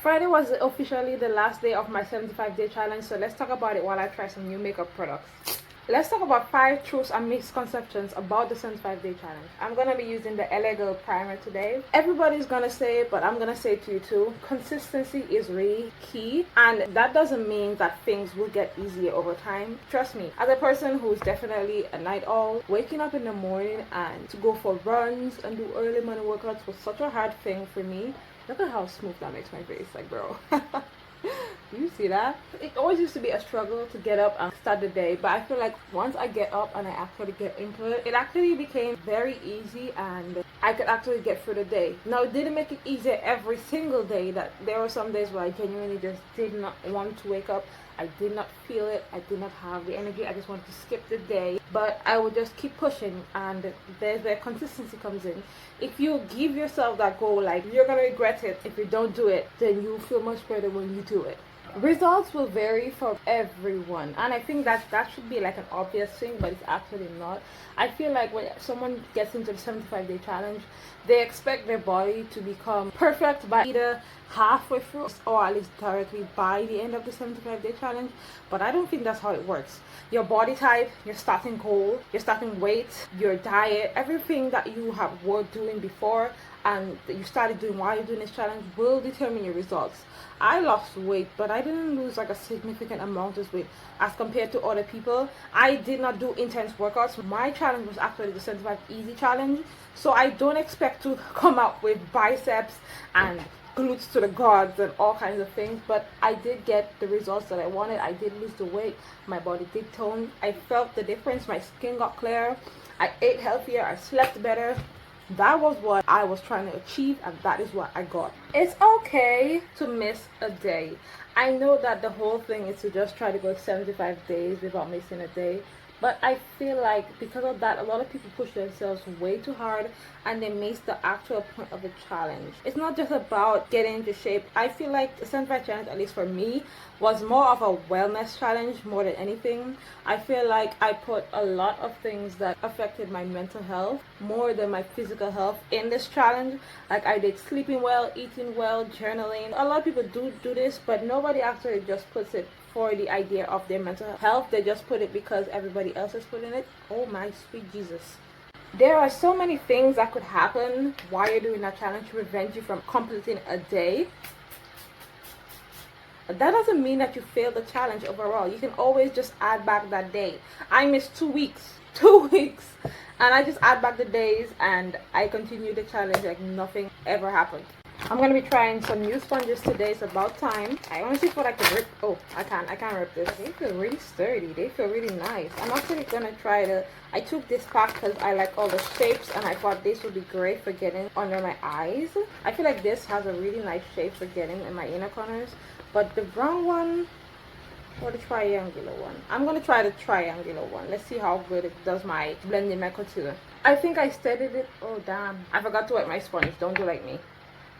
Friday was officially the last day of my 75-day challenge, so let's talk about it while I try some new makeup products. Let's talk about 5 truths and misconceptions about the 75-day challenge. I'm going to be using the LA Girl primer today. Everybody's going to say it, but I'm going to say it to you too. Consistency is really key, and that doesn't mean that things will get easier over time. Trust me, as a person who's definitely a night owl, waking up in the morning and to go for runs and do early morning workouts was such a hard thing for me. Look at how smooth that makes my face, like, bro. You see that? It always used to be a struggle to get up and start the day, but I feel like once I get up and I actually get into it, it actually became very easy and I could actually get through the day. Now, it didn't make it easier every single day. That there were some days where I genuinely just did not want to wake up. I did not feel it. I did not have the energy. I just wanted to skip the day. But I would just keep pushing, and there's where consistency comes in. If you give yourself that goal, like, you're gonna regret it if you don't do it, then you feel much better when you do it. Results will vary for everyone, and I think that should be like an obvious thing, but it's actually not. I feel like when someone gets into the 75-day challenge, they expect their body to become perfect by either halfway through or at least directly by the end of the 75-day challenge, but I don't think that's how it works. Your body type, your starting goal, your starting weight, your diet, everything that you were doing before and that you started doing while you're doing this challenge will determine your results. I lost weight, but I didn't lose like a significant amount of weight as compared to other people. I did not do intense workouts. My challenge was actually the 75 easy challenge, so I don't expect to come out with biceps and glutes to the gods and all kinds of things, but I did get the results that I wanted. I did lose the weight, my body did tone, I felt the difference, my skin got clearer, I ate healthier, I slept better. That was what I was trying to achieve, and that is what I got. It's okay to miss a day. I know that the whole thing is to just try to go 75 days without missing a day, but I feel like because of that, a lot of people push themselves way too hard and they miss the actual point of the challenge. It's not just about getting into shape. I feel like the 75 challenge, at least for me, was more of a wellness challenge more than anything. I feel like I put a lot of things that affected my mental health more than my physical health in this challenge. Like, I did sleeping well, eating well, journaling. A lot of people do this, but nobody actually just puts it for the idea of their mental health. They just put it because everybody else is putting it. Oh my sweet Jesus. There are so many things that could happen while you're doing that challenge to prevent you from completing a day. That doesn't mean that you failed the challenge overall. You can always just add back that day. I missed 2 weeks. 2 weeks. And I just add back the days and I continue the challenge like nothing ever happened. I'm going to be trying some new sponges today. It's about time. I want to see if I can rip. Oh, I can't rip this. They feel really sturdy. They feel really nice. I'm actually going to try to... I took this pack because I like all the shapes and I thought this would be great for getting under my eyes. I feel like this has a really nice shape for getting in my inner corners. But the brown one or the triangular one? I'm going to try the triangular one. Let's see how good it does my blending my concealer. I think I steadied it. Oh, damn. I forgot to wet my sponge. Don't do like me.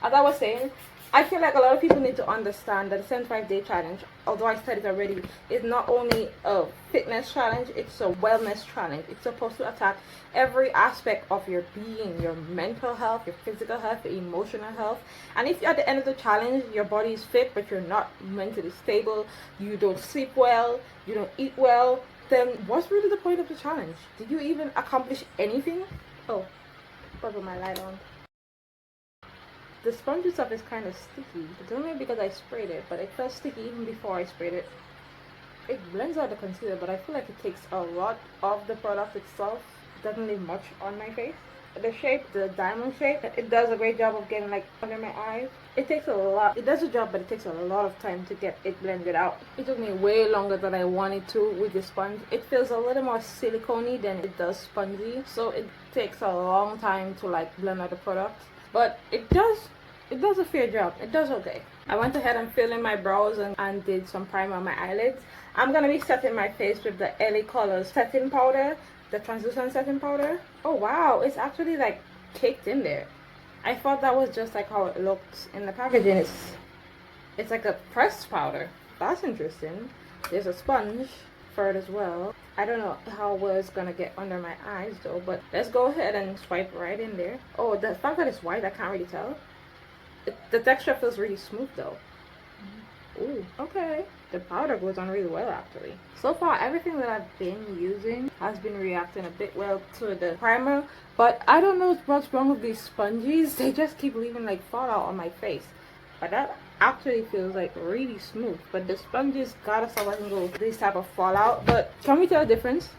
As I was saying, I feel like a lot of people need to understand that the 75-day challenge, although I said it already, is not only a fitness challenge, it's a wellness challenge. It's supposed to attack every aspect of your being, your mental health, your physical health, your emotional health. And if at the end of the challenge, your body is fit, but you're not mentally stable, you don't sleep well, you don't eat well, then what's really the point of the challenge? Did you even accomplish anything? Oh, put my light on. The sponge itself is kind of sticky. It's only because I sprayed it, but it felt sticky even before I sprayed it. It blends out the concealer, but I feel like it takes a lot of the product itself. It doesn't leave much on my face. The shape, the diamond shape, it does a great job of getting like under my eyes. It takes a lot. It does a job, but it takes a lot of time to get it blended out. It took me way longer than I wanted to with the sponge. It feels a little more silicone-y than it does spongy, so it takes a long time to like blend out the product. But it does a fair job. It does okay. I went ahead and filled in my brows and did some primer on my eyelids. I'm going to be setting my face with the LA Colors setting powder, the translucent setting powder. Oh wow, it's actually like caked in there. I thought that was just like how it looked in the packaging. It's like a pressed powder. That's interesting. There's a sponge for it as well. I don't know how well it's gonna get under my eyes though, but let's go ahead and swipe right in there. Oh, the fact that it's white, I can't really tell. The texture feels really smooth though. Ooh, okay. The powder goes on really well actually. So far, everything that I've been using has been reacting a bit well to the primer, but I don't know what's wrong with these sponges. They just keep leaving like fallout on my face. But that actually feels like really smooth. But the sponges gotta stop letting go of this type of fallout. But can we tell the difference?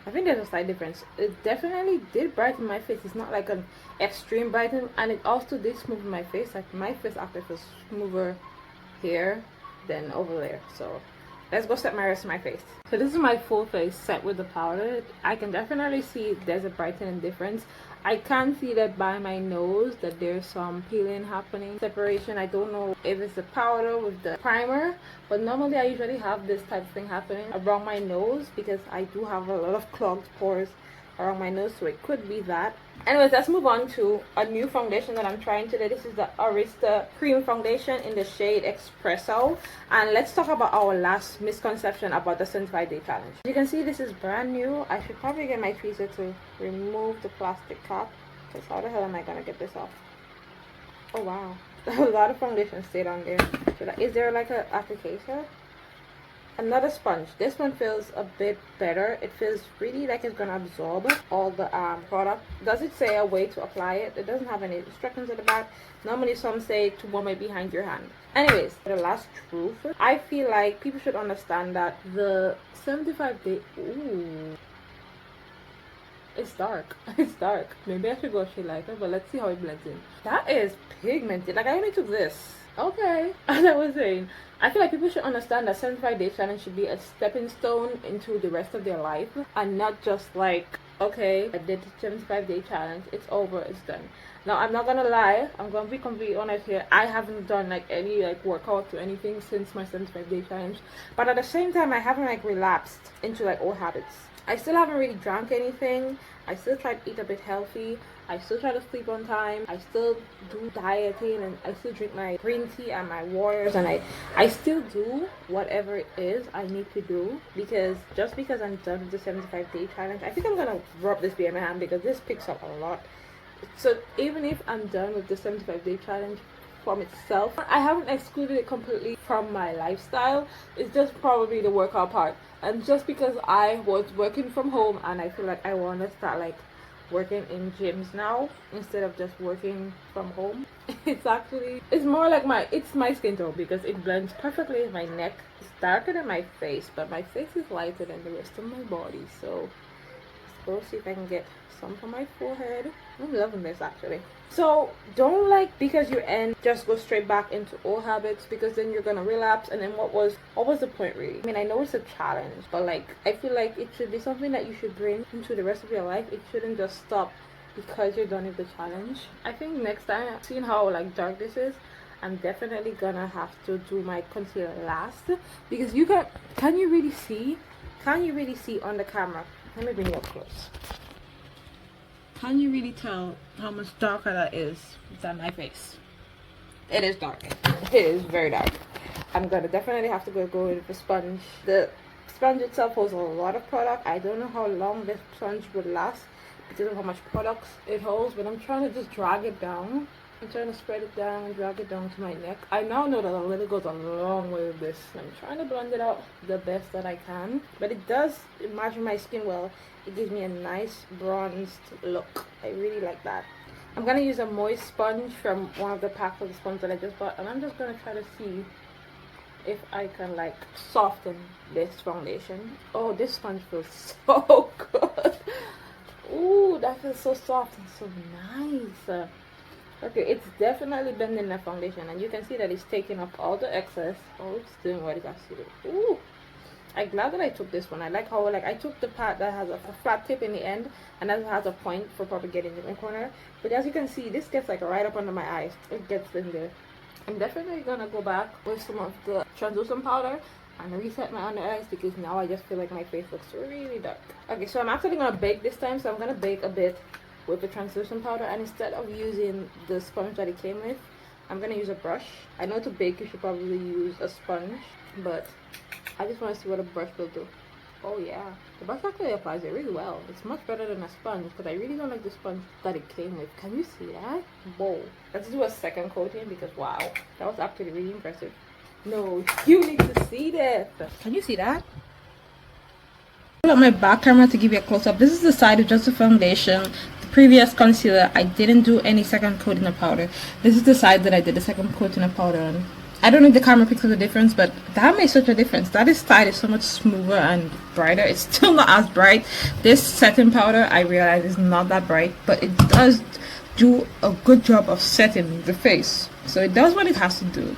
I think there's a slight difference. It definitely did brighten my face. It's not like an extreme brighten, and it also did smooth my face. Like my face actually feels smoother here than over there. So let's go set my rest of my face. So this is my full face set with the powder. I can definitely see there's a brightening difference. I can see that by my nose that there's some peeling happening, separation. I don't know if it's the powder with the primer, but normally I usually have this type of thing happening around my nose because I do have a lot of clogged pores around my nose, so it could be that. Anyways, let's move on to a new foundation that I'm trying today. This is the Arista Cream Foundation in the shade Espresso, and let's talk about our last misconception about the 75-day challenge. You can see this is brand new. I should probably get my tweezer to remove the plastic cap, because how the hell am I gonna get this off? Oh wow, a lot of foundation stayed on there. Is there like an applicator? Another sponge. This one feels a bit better. It feels really like it's gonna absorb all the product. Does it say a way to apply it? It doesn't have any instructions at the back. Normally some say to warm it behind your hand. Anyways, the last truth, I feel like people should understand that the 75-day, ooh, it's dark. It's dark. Maybe I should go shade lighter, but let's see how it blends in. That is pigmented. Like I only took this. Okay, as I was saying, I feel like people should understand that 75-day challenge should be a stepping stone into the rest of their life, and not just like, okay, I did the 75-day challenge, it's over, it's done. Now I'm not gonna lie, I'm gonna be completely honest here. I haven't done like any like workout or anything since my 75-day challenge, but at the same time I haven't like relapsed into like old habits. I still haven't really drank anything. I still try to eat a bit healthy. I still try to sleep on time. I still do dieting, and I still drink my green tea and my waters, and I still do whatever it is I need to do, because just because I'm done with the 75-day challenge, I think I'm gonna rub this behind my hand because this picks up a lot. So even if I'm done with the 75-day challenge from itself, I haven't excluded it completely from my lifestyle. It's just probably the workout part. And just because I was working from home and I feel like I want to start like working in gyms now instead of just working from home, it's more like it's my skin tone, because it blends perfectly with my neck. It's darker than my face, but my face is lighter than the rest of my body. So let's go see if I can get some for my forehead. I'm loving this actually. So don't like because you end just go straight back into old habits, because then you're gonna relapse, and then what was the point really? I mean, I know it's a challenge, but like I feel like it should be something that you should bring into the rest of your life. It shouldn't just stop because you're done with the challenge. I think next time, seeing how like dark this is, I'm definitely gonna have to do my concealer last, because can you really see on the camera? Let me bring you up close. Can you really tell how much darker that is than my face? It is dark. It is very dark. I'm gonna definitely have to go with the sponge. The sponge itself holds a lot of product. I don't know how long this sponge would last because of how much products it holds, but I'm trying to just drag it down. I'm trying to spread it down and drag it down to my neck. I now know that a little goes a long way with this. I'm trying to blend it out the best that I can, but it does match my skin well. It gives me a nice bronzed look. I really like that. I'm gonna use a moist sponge from one of the packs of the sponge that I just bought, and I'm just gonna try to see if I can like soften this foundation. Oh, this sponge feels so good. Ooh, that feels so soft and so nice. Okay, it's definitely blending the foundation, and you can see that it's taking off all the excess. Oh, it's doing what it's actually doing. Ooh, I'm glad that I took this one. I like how like I took the part that has a flat tip in the end, and that has a point for probably getting in the corner. But as you can see, this gets like right up under my eyes. It gets in there. I'm definitely gonna go back with some of the translucent powder and reset my under eyes, because now I just feel like my face looks really dark. Okay, so I'm actually gonna bake this time. So I'm gonna bake a bit with the translucent powder, and instead of using the sponge that it came with, I'm gonna use a brush. I know to bake you should probably use a sponge, but I just want to see what a brush will do. Oh yeah, the brush actually applies it really well. It's much better than a sponge because I really don't like the sponge that it came with. Can you see that? Whoa. Let's do a second coating because wow, that was actually really impressive. No, you need to see this. Can you see that? Pull up my back camera to give you a close-up. This is the side of just the foundation. The previous concealer, I didn't do any second coating of powder. This is the side that I did the second coating of powder on. I don't know if the camera picks up the difference, but that makes such a difference. That side is so much smoother and brighter. It's still not as bright. This setting powder, I realize, is not that bright, but it does do a good job of setting the face. So it does what it has to do.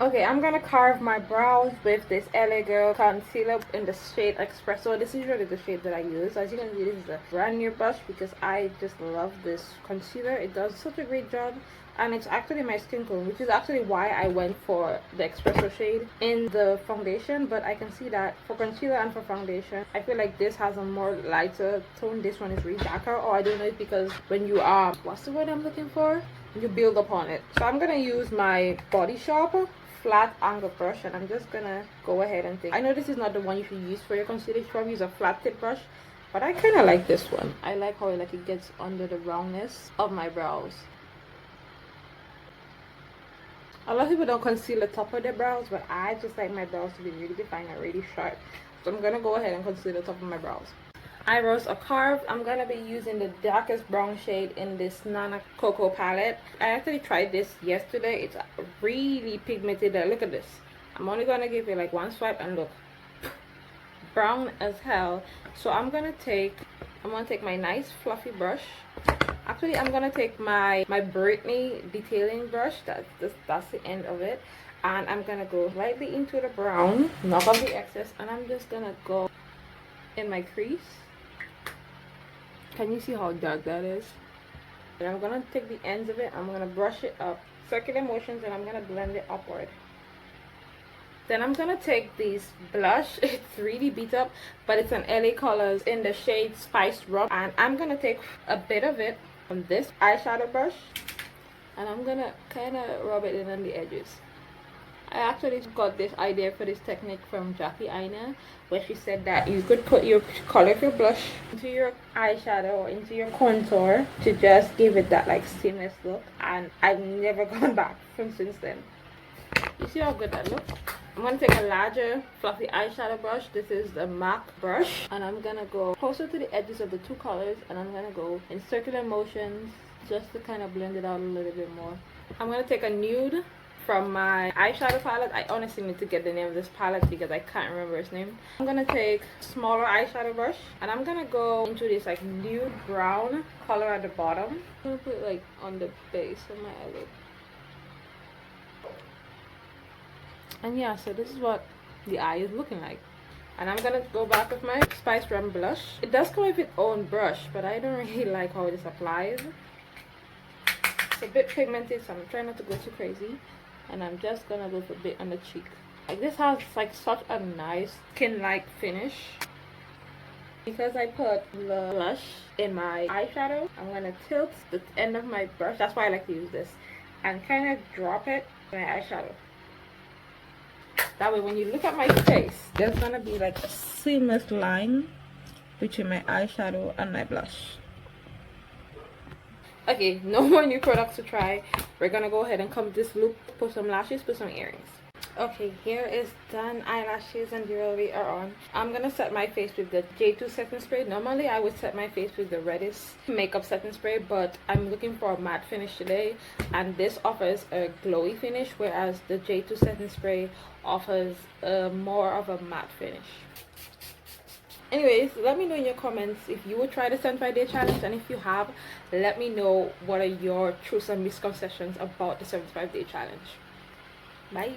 Okay, I'm gonna carve my brows with this LA Girl concealer in the shade Espresso. This is really the shade that I use. As you can see, this is a brand new brush because I just love this concealer. It does such a great job, and it's actually my skin tone, which is actually why I went for the Espresso shade in the foundation. But I can see that for concealer and for foundation, I feel like this has a more lighter tone. This one is really darker, or I don't know, it's because when you are, what's the word I'm looking for? You build upon it. So I'm gonna use my Body Shop flat angle brush, and I'm just gonna go ahead and take, I know this is not the one you should use for your concealer. You should probably use a flat tip brush, but I kind of like this one. I like how it gets under the roundness of my brows. A lot of people don't conceal the top of their brows, but I just like my brows to be really defined and really sharp. So I'm gonna go ahead and conceal the top of my brows. Eyebrows are carved. I'm gonna be using the darkest brown shade in this Nana Cocoa palette. I actually tried this yesterday. It's really pigmented. Look at this. I'm only gonna give it like one swipe and look, brown as hell. So I'm gonna take my nice fluffy brush. Actually, I'm gonna take my Britney detailing brush. That's the end of it, and I'm gonna go lightly into the brown, knock off the excess, and I'm just gonna go in my crease. Can you see how dark that is? And I'm gonna take the ends of it, I'm gonna brush it up, circular motions, and I'm gonna blend it upward. Then I'm gonna take this blush. It's really beat up, but it's an LA Colors in the shade Spiced Rum, and I'm gonna take a bit of it on this eyeshadow brush, and I'm gonna kind of rub it in on the edges. I actually got this idea for this technique from Jackie Aina, where she said that you could put your color of your blush into your eyeshadow or into your contour to just give it that like seamless look, and I've never gone back from since then. You see how good that looks? I'm going to take a larger fluffy eyeshadow brush. This is the MAC brush, and I'm going to go closer to the edges of the two colors, and I'm going to go in circular motions just to kind of blend it out a little bit more. I'm going to take a nude from my eyeshadow palette. I honestly need to get the name of this palette because I can't remember its name. I'm gonna take a smaller eyeshadow brush, and I'm gonna go into this like nude brown color at the bottom. I'm gonna put it like on the base of my eyelid. And yeah, so this is what the eye is looking like. And I'm gonna go back with my Spiced Rum blush. It does come with its own brush, but I don't really like how this applies. It's a bit pigmented, so I'm trying not to go too crazy. And I'm just gonna go for a bit on the cheek. Like, this has like such a nice skin-like finish. Because I put the blush in my eyeshadow, I'm gonna tilt the end of my brush, that's why I like to use this, and kind of drop it in my eyeshadow. That way when you look at my face, there's gonna be like a seamless line between my eyeshadow and my blush. Okay, no more new products to try. We're gonna go ahead and come this loop, put some lashes, put some earrings. Okay, hair is done, eyelashes and jewelry are on. I'm gonna set my face with the J2 setting spray. Normally I would set my face with the Redis makeup setting spray, but I'm looking for a matte finish today, and this offers a glowy finish, whereas the J2 setting spray offers more of a matte finish. Anyways, let me know in your comments if you would try the 75-day challenge, and if you have, let me know what are your truths and misconceptions about the 75-day challenge. Bye.